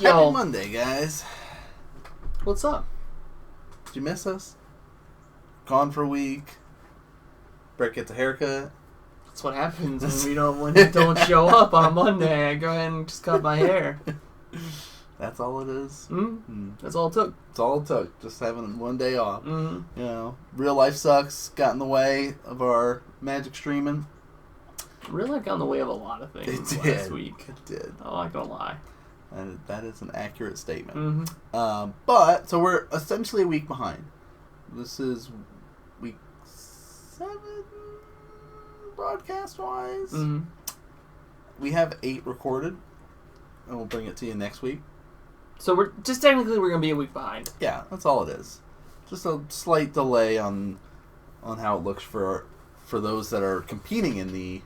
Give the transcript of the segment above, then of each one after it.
Happy Monday, guys. What's up? Did you miss us? Gone for a week. Brett gets a haircut. That's what happens when you don't show up on a Monday. I go ahead and just cut my hair. That's all it is. That's all it took. That's all it took. Just having one day off. Mm-hmm. You know, real life sucks. Got in the way of our Magic streaming. Real life got in the way of a lot of things last week. It did. I'm not gonna lie. And that is an accurate statement. Mm-hmm. But so we're essentially a week behind. This is week 7, broadcast wise. Mm-hmm. We have 8 recorded, and we'll bring it to you next week. So we're gonna be a week behind. Yeah, that's all it is. Just a slight delay on how it looks for those that are competing in the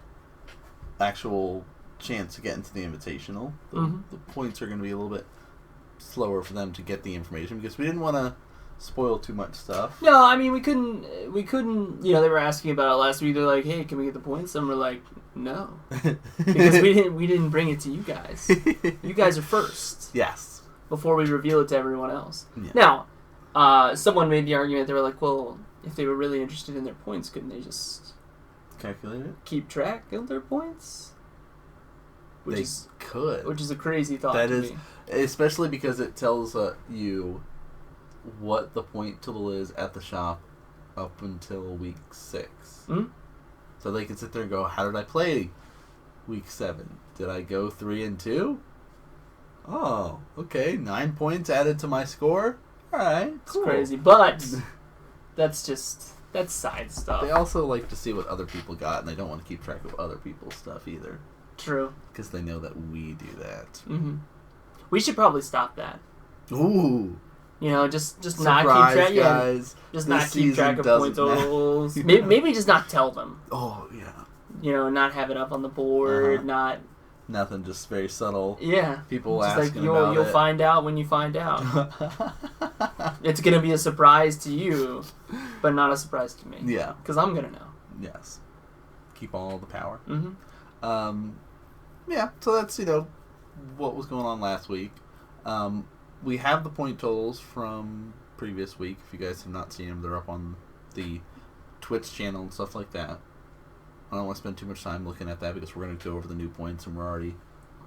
actual chance to get into the Invitational. The points are going to be a little bit slower for them to get the information because we didn't want to spoil too much stuff. No, I mean we couldn't. You know, they were asking about it last week. They're like, "Hey, can we get the points?" And we're like, "No," because we didn't bring it to you guys. You guys are first. Yes. Before we reveal it to everyone else. Yeah. Now, someone made the argument. They were like, "Well, if they were really interested in their points, couldn't they just calculate it? Keep track of their points?" Which is a crazy thought. That to is, me. Especially because it tells you what the point total is at the shop up until week 6. Mm-hmm. So they can sit there and go, "How did I play week 7? Did I go 3-2? Oh, okay, 9 points added to my score. All right, cool." It's crazy, but that's side stuff. They also like to see what other people got, and they don't want to keep track of other people's stuff either. True. Because they know that we do that. Mm-hmm. We should probably stop that. Ooh. You know, just Surprise, not keep track. Guys. Just not keep track of point totals. maybe just not tell them. Oh yeah. You know, not have it up on the board. Not. Nothing. Just very subtle. Yeah. People just asking like about you'll it. find out when you find out. It's gonna be a surprise to you, but not a surprise to me. Yeah. Because I'm gonna know. Yes. Keep all the power. Mm-hmm. Yeah, so that's, what was going on last week. We have the point totals from previous week. If you guys have not seen them, they're up on the Twitch channel and stuff like that. I don't want to spend too much time looking at that because we're going to go over the new points and we're already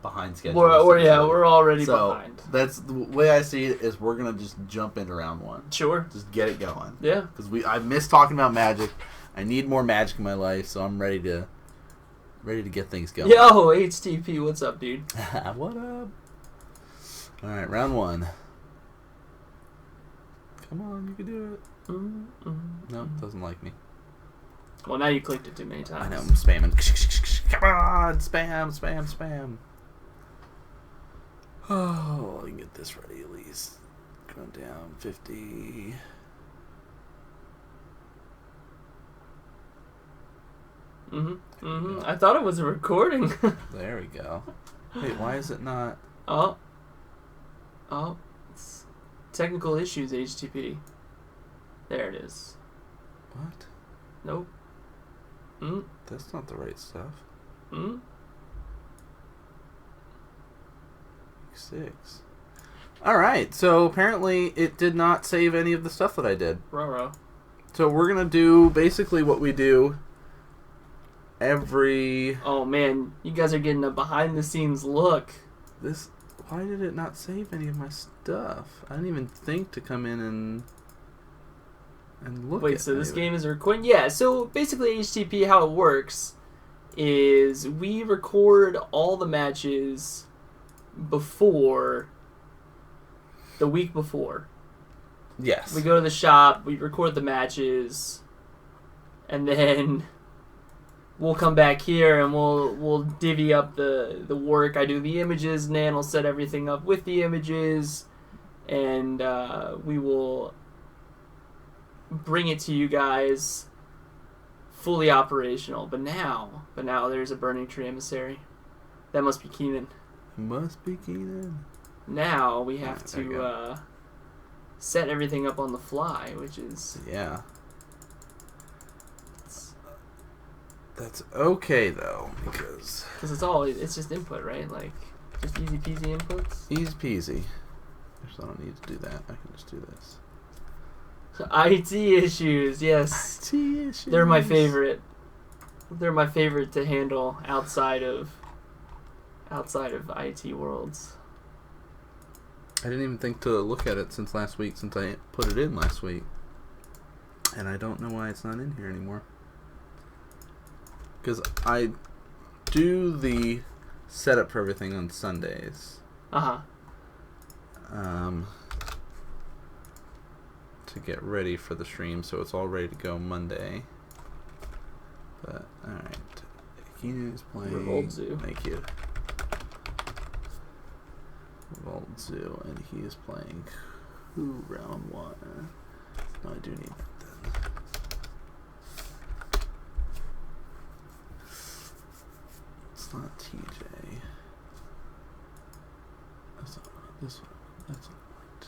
behind schedule. We're already behind. That's the way I see it is we're going to just jump into round 1. Sure. Just get it going. Yeah. Because I miss talking about Magic. I need more Magic in my life, so I'm ready to get things going. Yo, HTP, what's up, dude? What up? Alright, round 1. Come on, you can do it. No, doesn't like me. Well, now you clicked it too many times. I know, I'm spamming. Come on, spam. Oh, I can get this ready at least. Going down 50. I thought it was a recording. There we go. Wait, why is it not? Oh. It's technical issues, HTTP. There it is. What? Nope. That's not the right stuff. 6. Alright, so apparently it did not save any of the stuff that I did. Ruh-roh. So we're going to do basically what we do every... Oh man, you guys are getting a behind the scenes look. Why did it not save any of my stuff? I didn't even think to come in and look at it. Wait, so this game is recording? Yeah, so basically HTTP, how it works is we record all the matches before the week before. Yes. We go to the shop, we record the matches, and then we'll come back here and we'll divvy up the work. I do the images, Nan will set everything up with the images, and we will bring it to you guys fully operational. But now there's a Burning Tree Emissary. That must be Keenan. Must be Keenan. Now we have to set everything up on the fly, which is... Yeah. That's okay, though, because it's just input, right? Like, Just easy peasy inputs. Easy peasy. Actually, I don't need to do that. I can just do this. IT issues, yes. IT issues. They're my favorite. They're my favorite to handle outside of IT worlds. I didn't even think to look at it since last week, since I put it in last week. And I don't know why it's not in here anymore. Because I do the setup for everything on Sundays. Uh-huh. To get ready for the stream, so it's all ready to go Monday. But, alright. Keenan is playing... Revolt Zoo. Thank you. Revolt Zoo, and he is playing who round 1? No, I do need that then. It's not TJ. That's not this one. That's not right.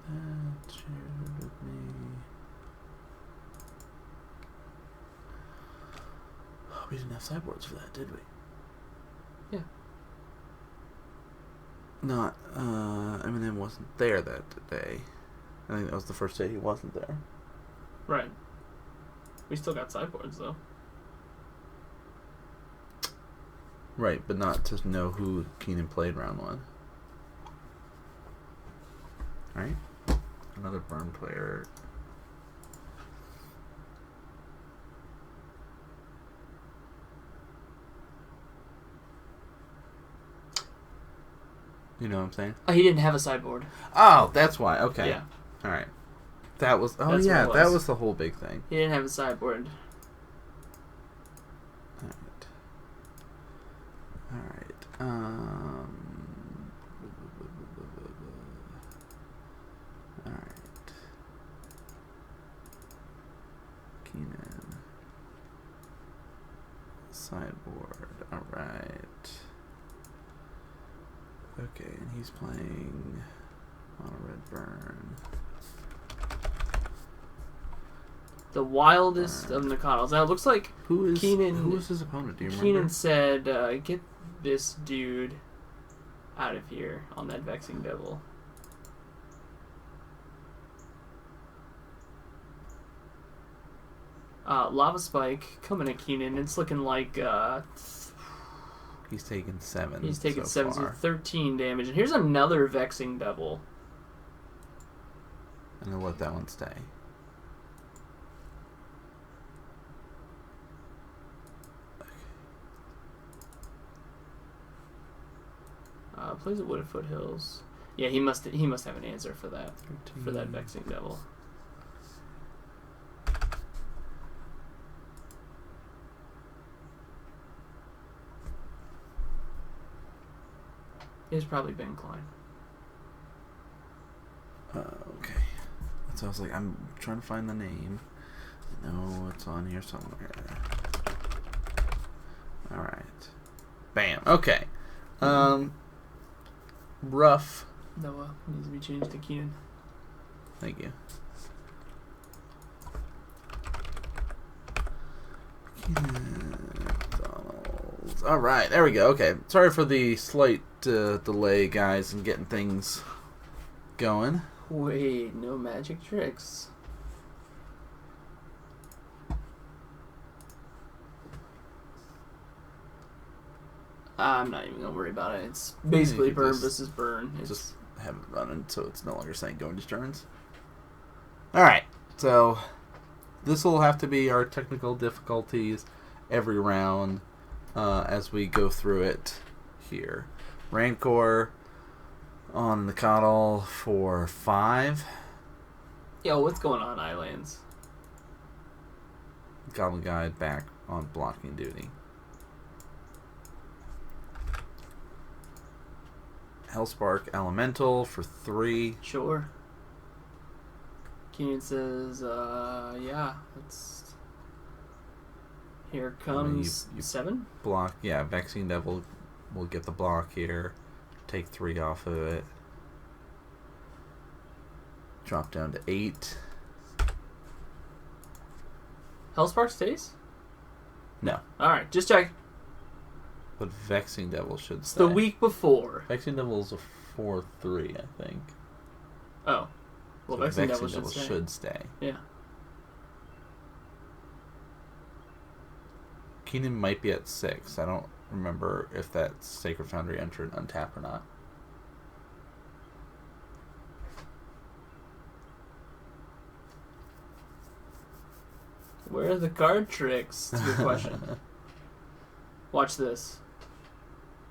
That shared with me. Oh, we didn't have sideboards for that, did we? Yeah. Not, Eminem wasn't there that day. I think that was the first day he wasn't there. Right. We still got sideboards, though. Right, but not to know who Keenan played round 1. Right? Another burn player. You know what I'm saying? Oh, he didn't have a sideboard. Oh, that's why. Okay. Yeah. All right. That was... Oh, That's yeah. what it was. That was the whole big thing. He didn't have a sideboard. All right. All right. All right. Keenan. Sideboard. All right. Okay, and he's playing on a red burn. The wildest of Nakados. Now, it looks like Who is Keenan, his opponent? Do you remember? Keenan said, get this dude out of here on that Vexing Devil. Lava Spike coming at Keenan. It's looking like He's taken 7. he's taken so 7, so far. 13 damage. And here's another Vexing Devil. I'm gonna let that one stay. Plays at Wooded Foothills. Yeah, he must have an answer for that. 13. For that Vexing Devil. It's probably Ben Klein. Okay. So I was like, I'm trying to find the name. No, it's on here somewhere. Alright. Bam. Okay. Rough. Noah needs to be changed to Keenan. Thank you. McDonald's. Alright, there we go. Okay. Sorry for the slight delay, guys, in getting things going. Wait, no magic tricks. I'm not even gonna worry about it. It's basically you burn just- versus burn. It's Just have it running so it's no longer saying go into turns. Alright, so this will have to be our technical difficulties every round as we go through it here. Rancor on the Coddle for 5. Yo, what's going on, Islands? Goblin Guide back on blocking duty. Hellspark Elemental for 3. Sure. Keenan says, yeah, it's... Here comes you 7? Block, yeah, Vexing Devil will get the block here. Take 3 off of it. Drop down to 8. Hellspark stays? No. Alright, just check. But Vexing Devil should It's stay. the week before. Vexing Devil is a 4-3, I think. Oh. Well, So Vexing Devil should stay. stay. Yeah. Keenan might be at 6. I don't remember if that Sacred Foundry entered untap or not. Where are the card tricks? That's a good question. Watch this.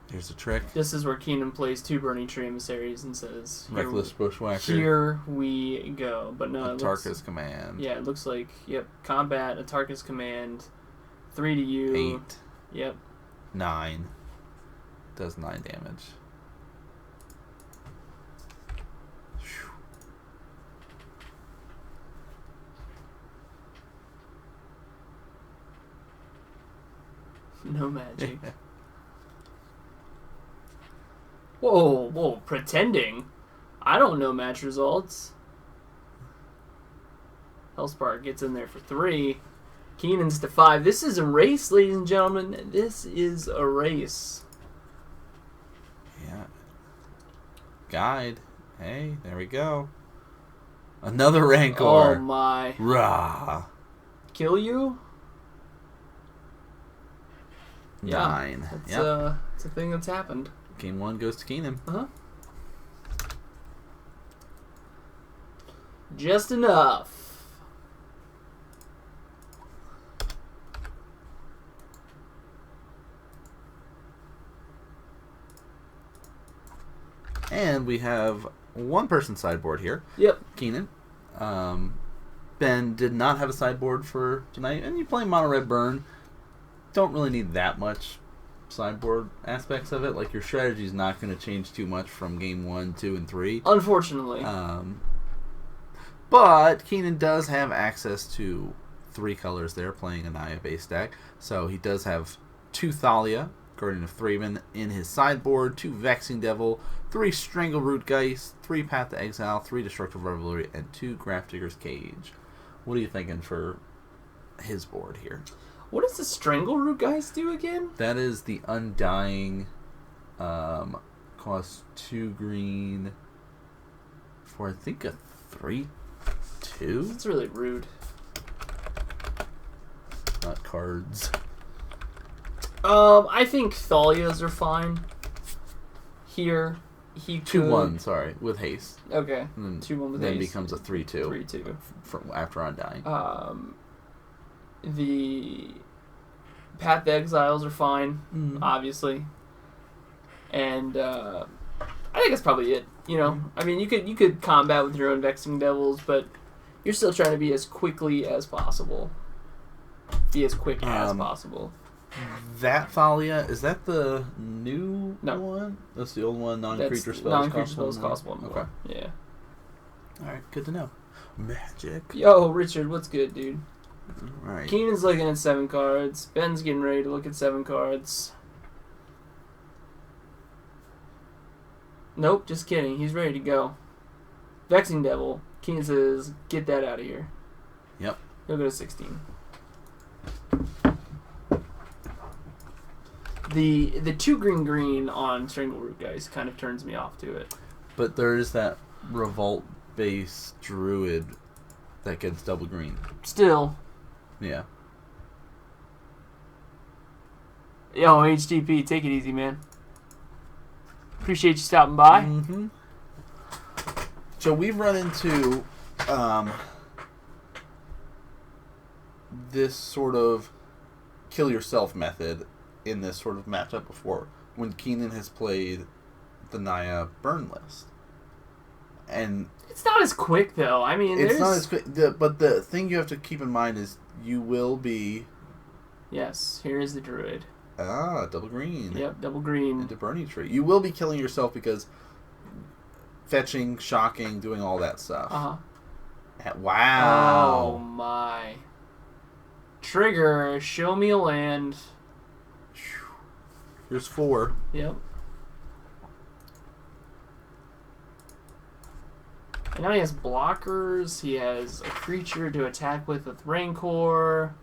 Here's a trick. This is where Keenan plays 2 Burning Tree Emissaries and says, Reckless Bushwhacker. Here we go. But no, Atarka's Command. Yeah, it looks like, yep, Combat, Atarka's Command, 3 to you. 8. Yep. 9. Does 9 damage. No magic. Whoa, pretending? I don't know match results. Hellspark gets in there for 3. Keenan's to 5. This is a race, ladies and gentlemen. This is a race. Yeah. Guide. Hey, there we go. Another Rancor. Oh my. Rah. Kill you? 9. Yeah, it's a thing that's happened. Game 1 goes to Keenan. Uh-huh. Just enough. And we have one person sideboard here. Yep. Keenan. Ben did not have a sideboard for tonight, and you play Mono Red Burn. Don't really need that much sideboard aspects of it. Like, your strategy is not going to change too much from game 1, 2, and 3. Unfortunately. But Keenan does have access to 3 colors there, playing a Naya-based deck. So he does have 2 Thalia, Guardian of Thraben, in his sideboard, 2 Vexing Devil, 3 Strangleroot Geist, 3 Path to Exile, 3 Destructive Revelry, and 2 Grafdigger's Cage. What are you thinking for his board here? What does the Strangleroot guys do again? That is the Undying, costs 2 green for, I think, a 3/2? That's really rude. Not cards. I think Thalias are fine. Here, he could... 2/1, sorry, with haste. Okay, And 2/1 with then haste. becomes a 3/2. 3/2. After Undying. The Path to Exiles are fine, obviously. And I think that's probably it. You know, I mean, you could combat with your own Vexing Devils, but you're still trying to be as quickly as possible. Be as quick as possible. That Thalia, is that the new No. one? That's the old one, non-creature That's spells. non-creature spells cost 1 Okay. more. Yeah. Alright, good to know. Magic. Yo, Richard, what's good, dude? Alright. Keenan's looking at 7 cards. Ben's getting ready to look at 7 cards. Nope, just kidding. He's ready to go. Vexing Devil. Keenan says, get that out of here. Yep. He'll go to 16. The 2 green on Strangleroot guys kind of turns me off to it. But there is that Revolt-based Druid that gets double green. Still. Yeah. Yo, HTP, take it easy, man. Appreciate you stopping by. Mm-hmm. So we've run into this sort of kill yourself method in this sort of matchup before, when Keenan has played the Naya burn list. And It's not as quick, though. I mean, it's not as quick. But the thing you have to keep in mind is you will be... Yes, here is the Druid. double green. Yep, double green. Into Burning Tree. You will be killing yourself because fetching, shocking, doing all that stuff. Uh-huh. Wow. Oh, my. Trigger, show me a land. Here's 4. Yep. And now he has blockers. He has a creature to attack with Rancor.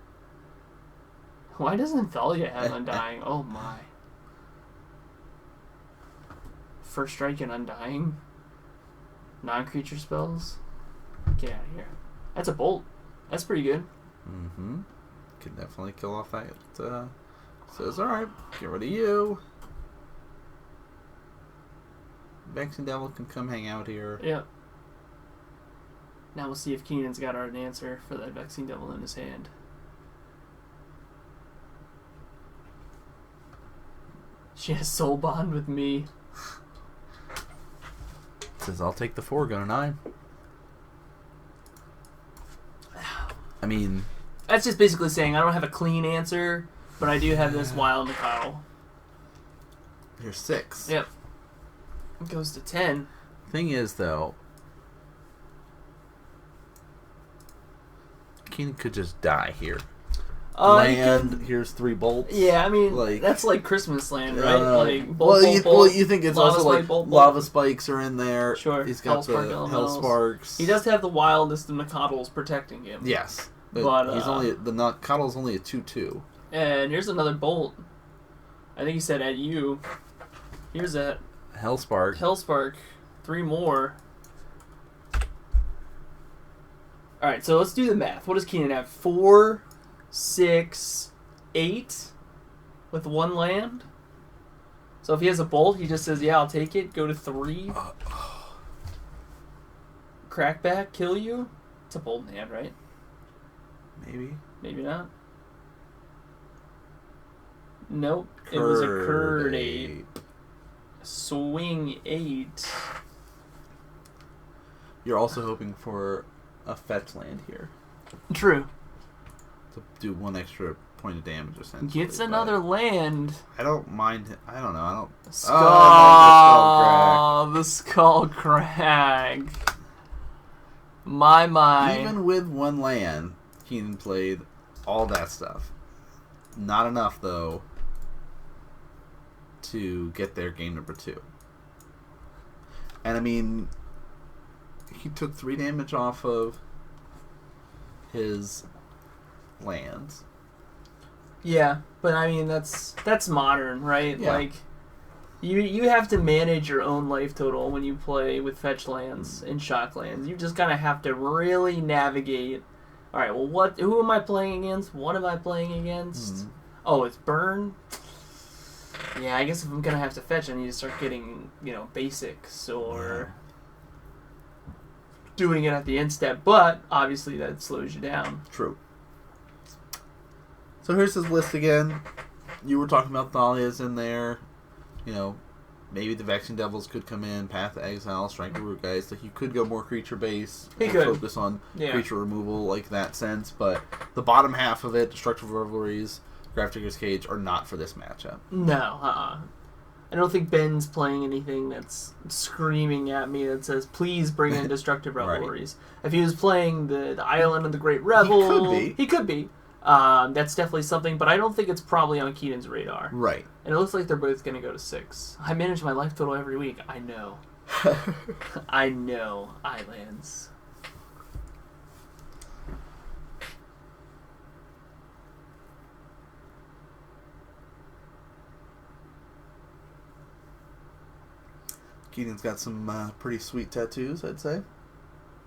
Why doesn't Thalia have Undying? Oh my. First Strike and Undying. Non-creature spells. Get out of here. That's a bolt. That's pretty good. Mm-hmm. Can definitely kill off that. Says, alright, get rid of you. Vexing Devil can come hang out here. Yep. Now we'll see if Keenan's got an answer for that Vexing Devil in his hand. She has soul bond with me. Says, I'll take the 4, go to 9. I mean... That's just basically saying I don't have a clean answer, but I do have this Wild Mikado. Here's 6. Yep. It goes to 10. Thing is, though... Keenan could just die here. Land, here's 3 bolts. Yeah, I mean, that's like Christmas Land, right? Like, well, you think it's also spike, like bolt. lava spikes are in there. Sure. He's got the Hellsparks. He does have the wildest of Nakados protecting him. Yes. But he's only the Nakado's only a 2/2. And here's another bolt. I think he said at you. Here's a Hellspark. 3 more. Alright, so let's do the math. What does Keenan have? 4, 6, 8 with 1 land? So if he has a bolt, he just says, yeah, I'll take it. Go to 3. Crackback, kill you? It's a bolt in hand, right? Maybe. Maybe not. Nope. It was a curd 8. Swing 8. You're also hoping for a fetch land here. True. To do 1 extra point of damage, essentially. Gets another land. I don't mind. I don't know. The Skull Crag. My. Even with 1 land, Keenan played all that stuff. Not enough, though, to get there game number 2. And I mean, he took 3 damage off of his lands. Yeah, but I mean that's modern, right? Yeah. Like you have to manage your own life total when you play with fetch lands and shock lands. You just kind of have to really navigate. All right, well, who am I playing against? What am I playing against? Mm-hmm. Oh, it's burn. Yeah, I guess if I'm gonna have to fetch, I need to start getting basics or doing it at the end step. But obviously that slows you down. True. So here's his list again. You were talking about Thalia's in there. Maybe the Vexing Devils could come in, Path of Exile, Strike the Root guys. Like, you could go more creature base. He could focus on creature removal, like that sense. But the bottom half of it, Destructive Revelries, Grafdigger's Cage, are not for this matchup. No, I don't think Ben's playing anything that's screaming at me that says, please bring in Destructive Revelries. Right. If he was playing the Island of the Great Revel, he could be. That's definitely something, but I don't think it's probably on Keenan's radar. Right. And it looks like they're both going to go to 6. I manage my life total every week. I know. I know. Islands. Keenan's got some pretty sweet tattoos, I'd say.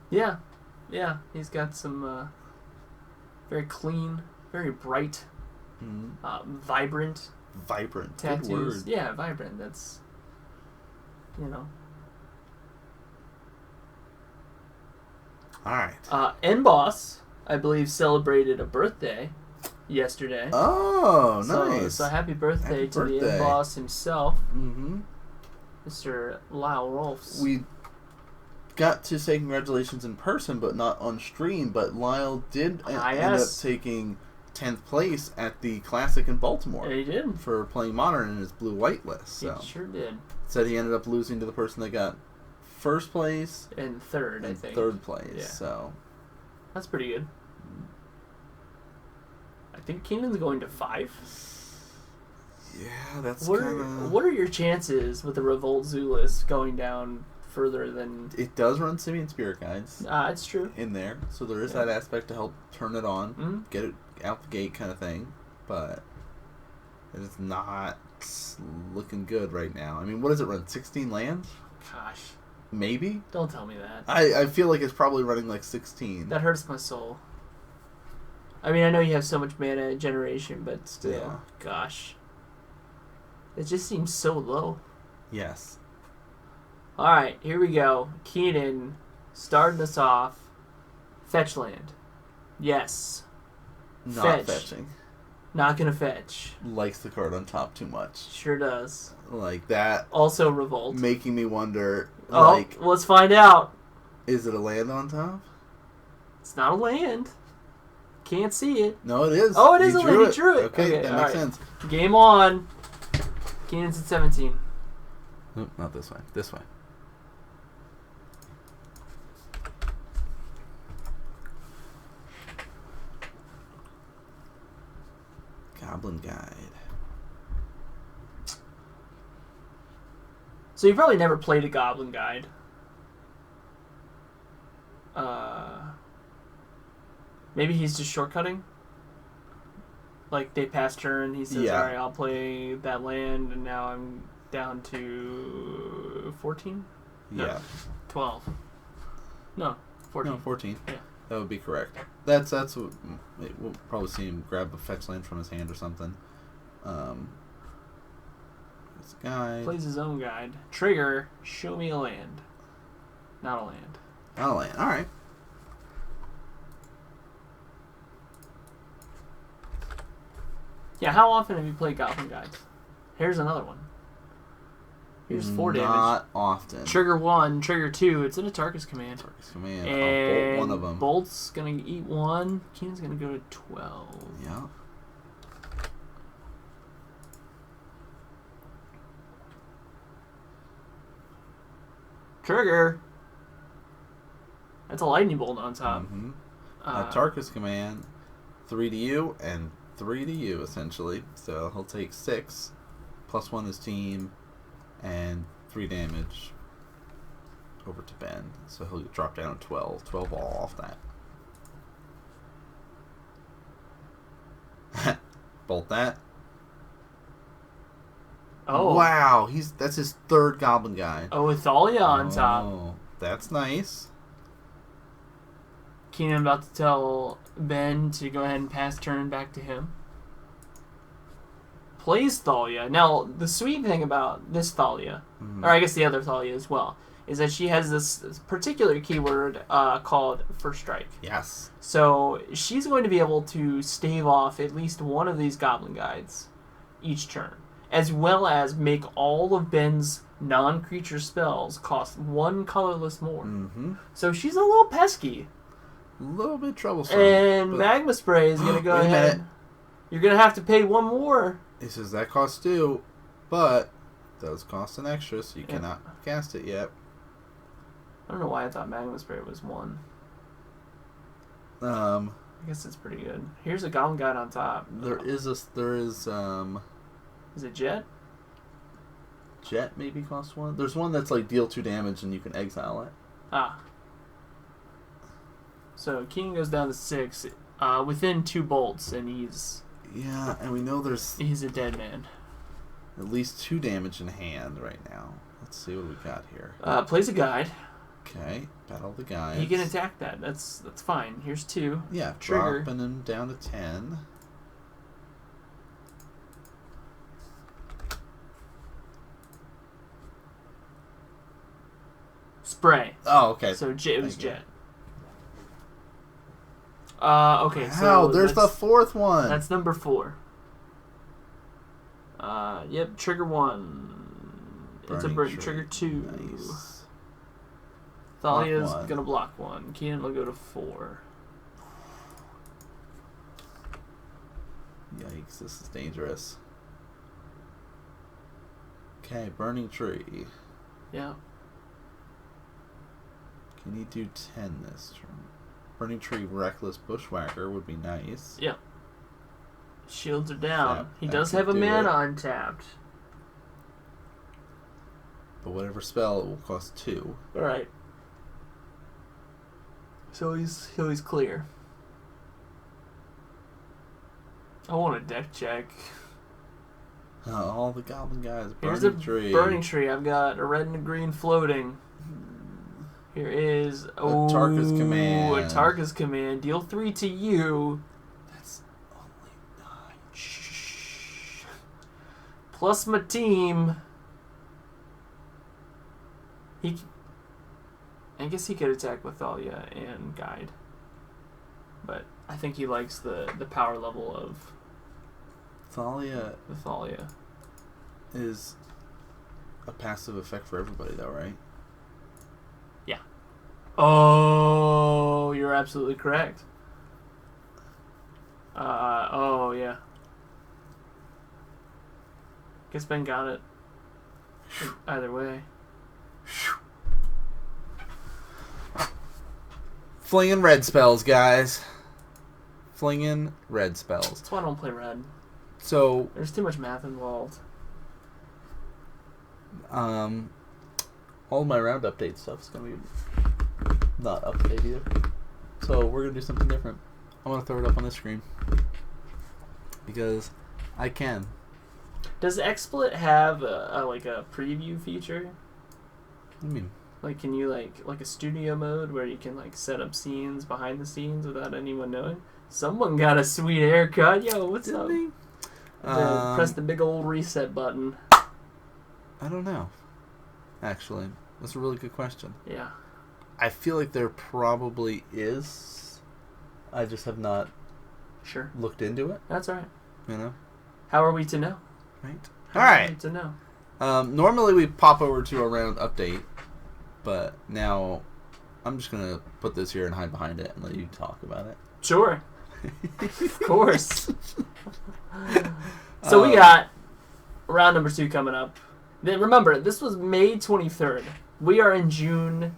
Yeah. Yeah. He's got some very clean, very bright, vibrant tattoos. Good word. Yeah, vibrant. That's, Alright. N-Boss, I believe, celebrated a birthday yesterday. Oh, nice. So happy birthday to the N-Boss himself. Mm-hmm. Mr. Lyle Rolfs. We got to say congratulations in person, but not on stream. But Lyle did end up taking 10th place at the Classic in Baltimore. Yeah, he did. For playing Modern in his blue-white list. So. He sure did. Said he ended up losing to the person that got first place. And third, I think. Third place, yeah. So. That's pretty good. I think Keenan's going to 5. Yeah, that's What are your chances with the Revolt Zoo list going down further than... It does run Simian Spirit Guides. It's true. In there. So there is that aspect to help turn it on. Mm-hmm. Get it out the gate kind of thing. But it is not It's looking good right now. I mean, what does it run? 16 lands? Gosh. Maybe? Don't tell me that. I feel like it's probably running like 16. That hurts my soul. I mean, I know you have so much mana generation, but still. Yeah. Gosh. It just seems so low. Yes. Alright, here we go. Keenan starting us off. Fetch land. Yes. Not Fetch. fetching. Not gonna fetch. Likes the card on top too much. Sure does. Like that. Also Revolt. Making me wonder, Oh, like, let's find out. is it a land on top? It's not a land. Can't see it. No, it is. Oh, it is a land. Drew He drew it. Okay, that makes alright. sense. Game on. Keenan's at 17. Nope, not this way. This way. Goblin Guide. So you probably never played a Goblin Guide. Maybe he's just shortcutting. Like they pass turn, he says, Yeah. "All right, I'll play that land," and now I'm down to 14. No, Yeah. 12. No, 14. No, 14. Yeah. That would be correct. That's what we'll probably see him grab a fetch land from his hand or something. It's a guide. Plays his own guide. Trigger. Show me a land. Not a land. Not a land. All right. Yeah, how often have you played Goblin Guides? Here's another one. Here's 4 damage. Not often. Trigger 1, trigger 2. It's an Atarkus command. Target's command. And I'll bolt one of them. Bolt's gonna eat 1. Keenan's gonna go to 12. Yeah. Trigger. That's a lightning bolt on top. Mm-hmm. Tarkus command, 3 to you and 3 to you essentially. So he'll take 6, +1 his team, and 3 damage over to Ben. So he'll drop down to 12. 12 all off that. Bolt that. Oh. Wow, that's his 3rd Goblin Guy. Oh, with Thalia on top. Oh, that's nice. Keenan about to tell Ben to go ahead and pass turn back to him. Plays Thalia. Now, the sweet thing about this Thalia, or I guess the other Thalia as well, is that she has this particular keyword called First Strike. Yes. So she's going to be able to stave off at least one of these Goblin Guides each turn, as well as make all of Ben's non-creature spells cost 1 colorless more. Mm-hmm. So she's a little pesky. A little bit troublesome. And but Magma Spray is going to go Wait a ahead. minute. You're going to have to pay 1 more. He says that costs 2, but does cost an extra, so you Yeah. cannot cast it yet. I don't know why I thought Magma Spray was 1. I I guess it's pretty good. Here's a Goblin Guide on top. there is Is it Jet? Jet maybe costs 1. There's one that's like deal 2 damage and you can exile it. Ah. So Keenan goes down to 6, within 2 bolts, and he's Yeah, and we know there's a dead man. at least 2 damage in hand right now. Let's see what we got here. Plays a guide. Okay, battle the guy. He can attack that. That's fine. Here's 2. Yeah, Trigger. dropping him down to 10. Spray. Oh, okay. So it was Thank you. Jet. Okay. Wow, So there's the that's- 4th one. That's number 4. Yep, trigger 1. It's a Burning trigger Tree. 2. Nice. Thalia's Block 1. gonna block 1. Keenan will go to 4. Yikes, this is dangerous. Okay, Burning Tree. Yeah. Can you do 10 this turn? Burning Tree Reckless Bushwhacker would be nice. Yeah. Shields are down. Yep, He that does could have a do mana it. untapped. But whatever spell, it will cost 2. Alright. So he's clear. I want a deck check. All the goblin guys. Here's a burning tree. I've got a red and a green floating. Here is Tarka's command. A Tarka's command. Deal 3 to you. That's only 9. Shh. Plus my team. I guess he could attack with Thalia and Guide. But I think he likes the power level of Thalia is a passive effect for everybody, though, right? Yeah. Oh, you're absolutely correct. Oh, yeah. Guess Ben got it. Either way. Flinging red spells, guys. Flinging red spells. That's why I don't play red. So there's too much math involved. All my round update stuff is gonna be not up to date either. So we're gonna do something different. I want to throw it up on the screen because I can. Does XSplit have a preview feature? What do you mean? Like, can you like a studio mode where you can like set up scenes behind the scenes without anyone knowing? Someone got a sweet haircut. Yo, what's up? Press the big old reset button. I don't know. Actually, that's a really good question. Yeah. I feel like there probably is. I just have not looked into it. That's all right. You know? How are we to know? Right. How all right. Are we to know? Normally we pop over to a round update, but now I'm just going to put this here and hide behind it and let you talk about it. Sure. Of course. So we got round number 2 coming up. Then remember, this was May 23rd. We are in June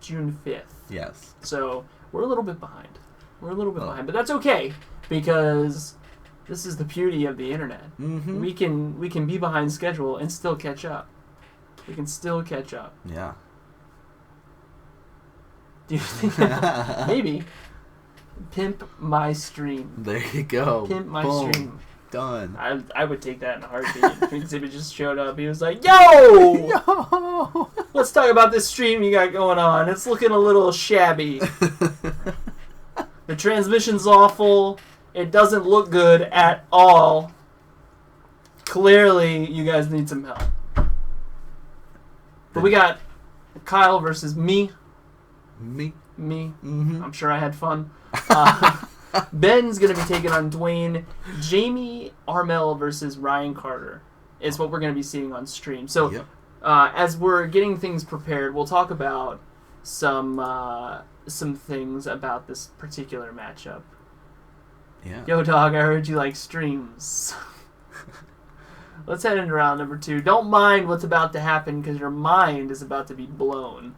5th. Yes. So we're a little bit behind. But that's okay because this is the beauty of the internet. Mm-hmm. We can be behind schedule and still catch up. We can still catch up. Yeah. Do you think maybe pimp my stream? There you go. Pimp my stream. Done. I would take that in a heartbeat. Exhibit just showed up. He was like, "Yo, Yo! Let's talk about this stream you got going on. It's looking a little shabby. The transmission's awful. It doesn't look good at all. Clearly, you guys need some help." But we got Kyle versus me. Me. Mm-hmm. I'm sure I had fun. Ben's going to be taking on Dwayne. Jamie Armel versus Ryan Carter is what we're going to be seeing on stream. So as we're getting things prepared, we'll talk about some things about this particular matchup. Yeah. Yo, dog, I heard you like streams. Let's head into round number 2. Don't mind what's about to happen because your mind is about to be blown.